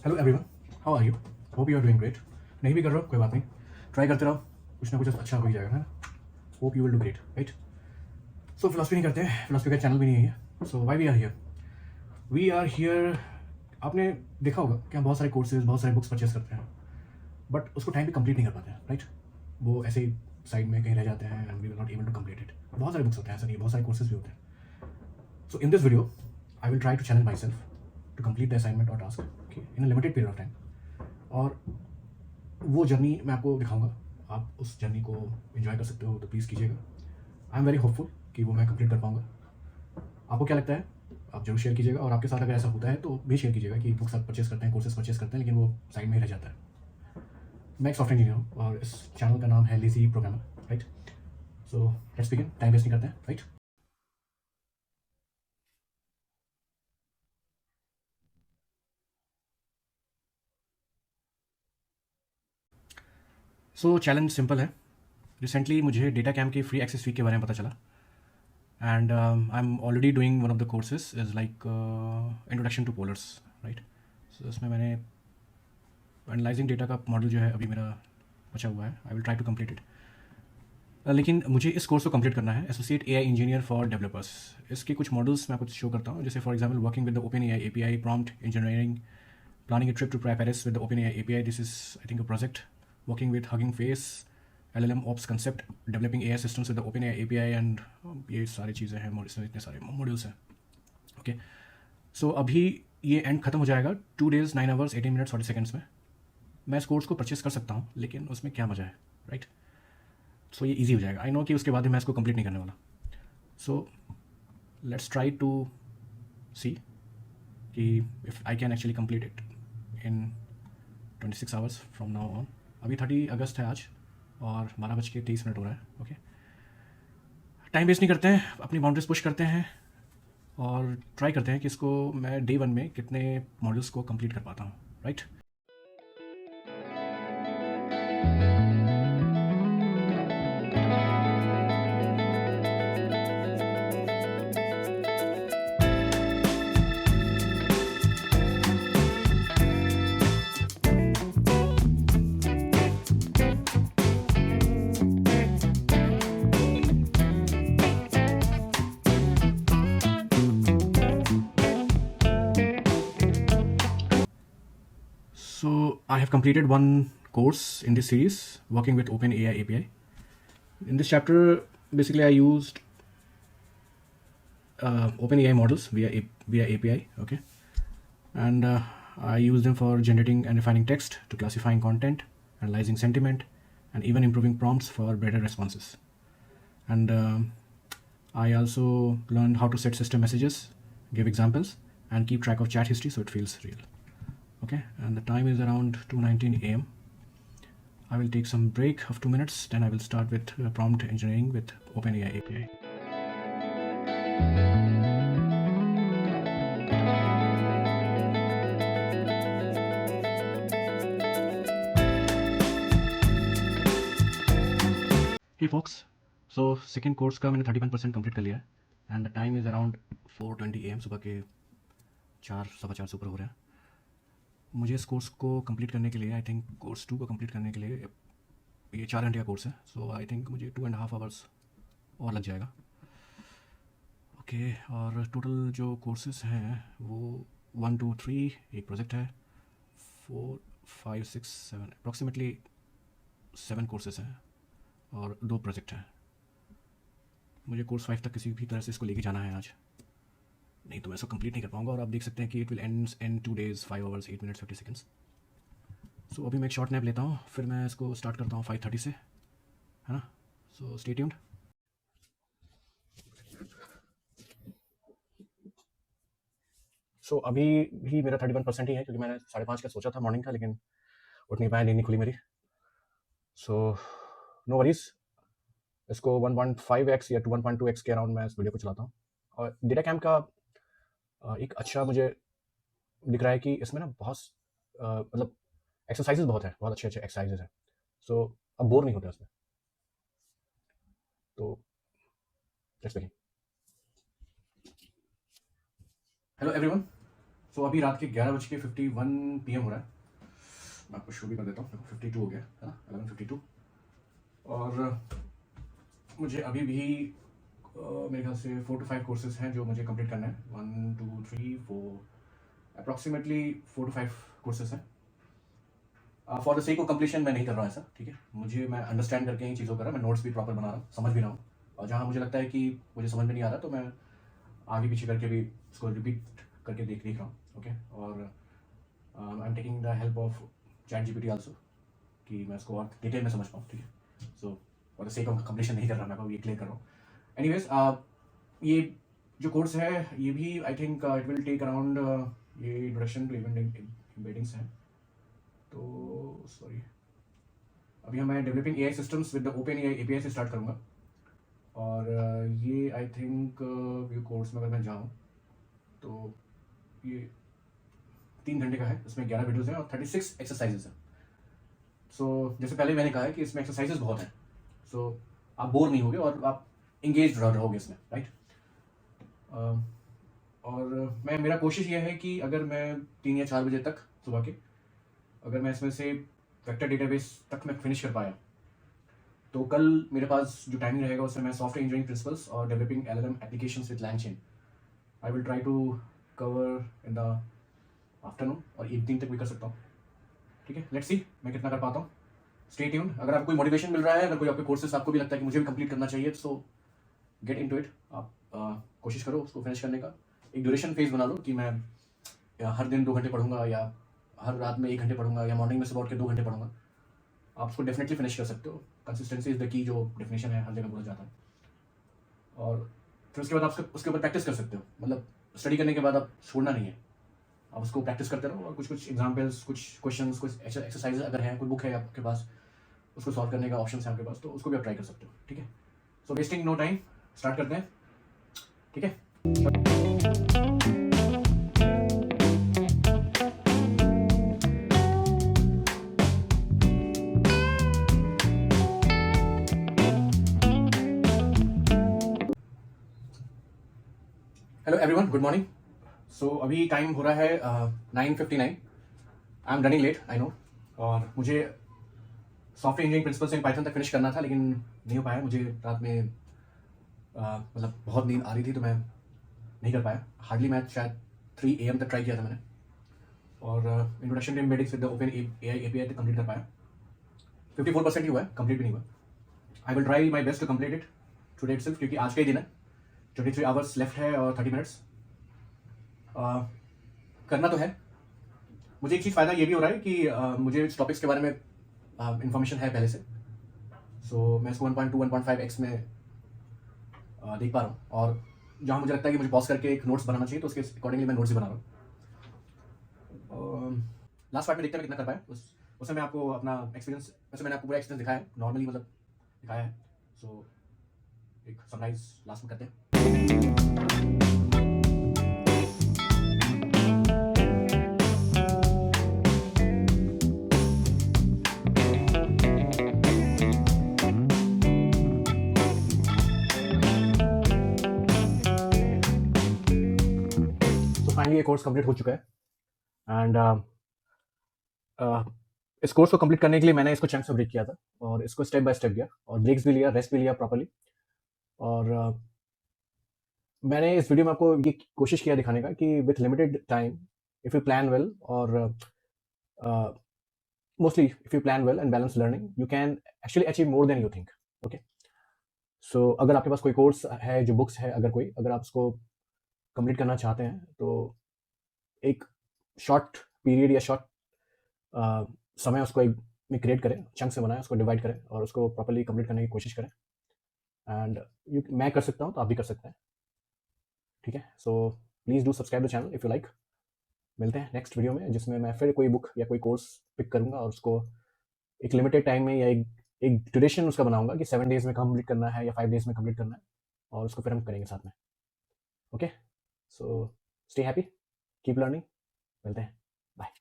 Hello everyone, how are you? Hope you are doing great. नहीं भी कर रहे हो कोई बात नहीं, ट्राई करते रहो, कुछ ना कुछ अच्छा हो ही जाएगा, है ना? Hope you will do great, right? So philosophy नहीं करते, फिलोसफी का चैनल भी नहीं है ये। सो वाई वी आर हियर। आपने देखा होगा कि हम बहुत सारे कोर्सेज, बहुत सारे बुक्स परचेस करते हैं, बट उसको टाइम पे कंप्लीट नहीं कर पाते हैं, राइट? वो ऐसे ही साइड में कहीं रह जाते हैं and we will not able to complete it. बहुत सारे बुक्स होते हैं, ऐसा नहीं, बहुत सारे कोर्सेज भी होते हैं। So in this video I will try to challenge myself to complete the assignment और task in a limited period of time. और वो जर्नी मैं आपको दिखाऊंगा, आप उस जर्नी को एंजॉय कर सकते हो, तो प्लीज़ कीजिएगा। आई एम वेरी होपफुल कि वो मैं कंप्लीट कर पाऊंगा। आपको क्या लगता है? आप जरूर शेयर कीजिएगा, और आपके साथ अगर ऐसा होता है तो भी शेयर कीजिएगा कि बुक्स आप परचेस करते हैं, कोर्सेज परचेस करते हैं, लेकिन वो साइड में ही रह जाता है। मैं एक सॉफ्टवेयर इंजीनियर हूँ और इस चैनल का नाम है lazy programmer, right? So let's begin, time waste नहीं करते हैं, राइट? सो चैलेंज सिंपल है। रिसेंटली मुझे डेटा कैम की फ्री एक्सेस वीक के बारे में पता चला, and I'm already doing one of the courses is like introduction to polars, right? So इसमें मैंने एनालाइजिंग डेटा का मॉडल जो है अभी मेरा बचा हुआ है, I will try to complete it. लेकिन मुझे इस कोर्स को कंप्लीट करना है, associate AI engineer for developers. इसके कुछ मॉडल्स मैं कुछ शो करता हूँ, जैसे for example working with the OpenAI API, prompt engineering, planning a trip to Paris with the OpenAI API. This is, I think, a project working with Hugging Face, LLM Ops concept, developing AI systems with the OpenAI API, and ये सारी चीज़ें हैं, इसमें इतने सारे modules हैं। Okay, सो अभी ये एंड खत्म हो जाएगा 2 days 9 hours 18 minutes 40 seconds में। मैं इस कोर्स को परचेस कर सकता हूँ, लेकिन उसमें क्या मजा है, राइट? सो ये ईजी हो जाएगा। आई नो कि उसके बाद भी मैं इसको कंप्लीट नहीं करने वाला। सो लेट्स ट्राई टू सी कि if I can actually complete it in 26 hours from now on. अभी 30 अगस्त है आज, और 12:23 हो रहा है। ओके, टाइम वेस्ट नहीं करते हैं, अपनी बाउंड्रीज पुश करते हैं और ट्राई करते हैं कि इसको मैं डे 1 में कितने मॉडल्स को कंप्लीट कर पाता हूँ, right? So I have completed one course in this series working with OpenAI API. In this chapter, basically I used OpenAI models via API, okay, and I use them for generating and refining text, to classifying content, analyzing sentiment, and even improving prompts for better responses. And I also learned how to set system messages, give examples, and keep track of chat history so it feels real. Okay, and the time is around 2:19 a.m. I will take some break of 2 minutes, then I will start with prompt engineering with OpenAI API. Hey folks, so second course का मैंने 31% complete कर लिया है, and the time is around 4:20 AM, सुबह के 4 सवा 4 से ऊपर हो रहा है। मुझे इस कोर्स को कंप्लीट करने के लिए, आई थिंक कोर्स 2 को कंप्लीट करने के लिए ये 4 घंटे का कोर्स है, सो आई थिंक मुझे 2.5 आवर्स और लग जाएगा। ओके, और टोटल जो कोर्सेज हैं वो 1 2 3 एक प्रोजेक्ट है, 4 5 6 7 अप्रॉक्सीमेटली 7 कोर्सेज हैं और 2 प्रोजेक्ट हैं। मुझे कोर्स 5 तक किसी भी तरह से इसको लेके जाना है आज, नहीं तो मैं इसको कंप्लीट नहीं कर पाऊंगा। और आप देख सकते हैं कि it will ends in 2 days 5 hours 8 minutes 50 seconds। सो अभी मैं एक शॉर्ट नैप लेता हूँ, फिर मैं इसको स्टार्ट करता हूँ 5:30 से, है ना? So stay tuned. सो अभी भी मेरा 31% ही है, क्योंकि मैंने 5:30 का सोचा था मॉर्निंग का, लेकिन उठ नहीं पाया, नींद नहीं खुली मेरी। सो नो वरीज, इसको 1.5x या 1.2x के अराउंड मैं इस वीडियो को चलाता हूँ। और डेटा कैम्प का एक अच्छा मुझे दिख रहा है कि इसमें ना बहुत मतलब एक्सरसाइजेज बहुत है, बहुत अच्छे अच्छे एक्सरसाइजेज हैं। सो अब बोर नहीं होता इसमें, तो लेट्स बिगिन। हेलो एवरीवन, सो अभी रात के 11:51 PM हो रहा है। मैं आपको शो भी कर देता हूँ। देखो 52 हो गया है ना, 11:52। और मुझे अभी भी मेरे ख्याल से 4 to 5 कोर्सेज हैं जो मुझे कंप्लीट करना है। 1 2 3 4 अप्रॉक्सीमेटली 4 to 5 कोर्सेज हैं। For the sake of completion मैं नहीं कर रहा ऐसा, ठीक है। मैं अंडरस्टैंड करके ही चीज़ों कर रहा हूँ। मैं नोट्स भी प्रॉपर बना रहा हूँ, समझ भी रहा हूँ। और जहाँ मुझे लगता है कि मुझे समझ में नहीं आ रहा तो मैं आगे पीछे करके भी उसको रिपीट करके देख रहा हूँ, ओके। और I am taking the help of ChatGPT also कि मैं उसको और डिटेल में समझ पाऊँ, ठीक है। So for the sake of completion नहीं कर रहा, मैं आपको ये क्लियर कर रहा हूँ। एनीवेज, ये जो कोर्स है ये भी I think it will take around, ये इंट्रोडक्शन टू एम्बेडिंग्स है। तो सॉरी, अभी मैं developing AI systems with the OpenAI API से स्टार्ट करूँगा। और ये आई थिंक व्यू कोर्स में अगर मैं जाऊँ तो ये 3 घंटे का है। इसमें 11 वीडियोज़ हैं और 36 एक्सरसाइजेज हैं। सो जैसे पहले मैंने कहा है कि इसमें एक्सरसाइजेज बहुत हैं। सो आप बोर नहीं होगे और आप इंगेज रहोगे इसमें, राइट। और मेरा कोशिश ये है कि अगर मैं 3 या 4 बजे तक सुबह के, अगर मैं इसमें से वेक्टर डेटाबेस तक मैं फिनिश कर पाया तो कल मेरे पास जो टाइमिंग रहेगा उसमें मैं सॉफ्टवेयर इंजीनियरिंग प्रिंसिपल्स और developing LLM applications with LangChain I will try to cover in the afternoon, और इवनिंग तक भी कर सकता हूँ, ठीक है। लेट्स सी मैं कितना कर पाता हूँ। Stay tuned. अगर आपको कोई मोटिवेशन मिल रहा है, अगर कोई आपके कोर्सेस आपको भी लगता है कि मुझे भी कंप्लीट करना चाहिए, तो गेट इनटू इट। आप कोशिश करो उसको फिनिश करने का। एक ड्यूरेशन फेज बना लो कि मैं हर दिन 2 घंटे पढ़ूंगा, या हर रात में 1 घंटे पढ़ूंगा, या मॉर्निंग में सुबह उठ के 2 घंटे पढ़ूंगा। आप उसको डेफिनेटली फिनिश कर सकते हो। कंसिस्टेंसी इज द की, जो डेफिनेशन है हर जगह बोला जाता है। और फिर उसके बाद आप उसके ऊपर प्रैक्टिस कर सकते हो। मतलब स्टडी करने के बाद आप छोड़ना नहीं है, आप उसको प्रैक्टिस करते रहो। और कुछ एग्जाम्पल्स, कुछ क्वेश्चंस, कुछ एक्सरसाइज अगर है, कोई बुक है आपके पास उसको सॉल्व करने का ऑप्शन है आपके पास, तो उसको भी आप ट्राई कर सकते हो, ठीक है। So wasting no time, start करते हैं, ठीक है। Hello everyone, good morning. So अभी टाइम हो रहा है 9:59। I am running late, I know. और मुझे software engineering principles in Python तक फिनिश करना था, लेकिन नहीं हो पाया। मुझे रात में मतलब बहुत नींद आ रही थी, तो मैं नहीं कर पाया। हार्डली मैं शायद 3 AM तक ट्राई किया था मैंने। और introduction to embeddings with the OpenAI API तक कंप्लीट कर पाया। 54% ही हुआ है, कंप्लीट भी नहीं हुआ। I will try my best to complete it today itself, क्योंकि आज का ही दिन है। 23 आवर्स लेफ्ट है और 30 मिनट्स। करना तो है। मुझे एक चीज़ फ़ायदा ये भी हो रहा है कि मुझे इस टॉपिक्स के बारे में इंफॉर्मेशन है पहले से। सो मैं इसको 1.2 1.5x में देख पा रहा हूँ। और जहाँ मुझे लगता है कि मुझे पॉज करके एक नोट्स बनाना चाहिए, तो उसके अकॉर्डिंगली मैं नोट्स भी बना रहा हूँ। लास्ट पार्ट में देखते हैं मैं कितना कर पाया। उसमें मैं आपको अपना एक्सपीरियंस, वैसे मैंने आपको पूरा एक्सपीरियंस दिखाया है, नॉर्मली मतलब दिखाया है। सो एक समराइज लास्ट में करते हैं। तो फाइनली ये कोर्स कंप्लीट हो चुका है। एंड इस कोर्स को कंप्लीट करने के लिए मैंने इसको चंक्स में ब्रेक किया था, और इसको स्टेप बाय स्टेप किया, और ब्रेक्स भी लिया, रेस्ट भी लिया प्रॉपर्ली। और मैंने इस वीडियो में आपको ये कोशिश किया दिखाने का कि with limited time, if you plan well, और mostly if you plan well and balance learning, you can actually achieve more than you think, okay. So अगर आपके पास कोई कोर्स है, जो बुक्स है, अगर आप उसको कंप्लीट करना चाहते हैं, तो एक शॉर्ट पीरियड या शॉर्ट समय उसको एक में क्रिएट करें, चंक से बनाएं, उसको डिवाइड करें और उसको प्रॉपर्ली कंप्लीट करने की कोशिश करें। एंड मैं कर सकता हूँ तो आप भी कर सकते हैं, ठीक है। So please do subscribe the channel if you like. मिलते हैं नेक्स्ट वीडियो में, जिसमें मैं फिर कोई बुक या कोई कोर्स पिक करूँगा और उसको एक लिमिटेड टाइम में, या एक ड्यूरेशन उसका बनाऊंगा कि 7 डेज में कंप्लीट करना है या 5 डेज में कंप्लीट करना है, और उसको फिर हम करेंगे साथ में, okay. So stay happy, keep learning, मिलते हैं।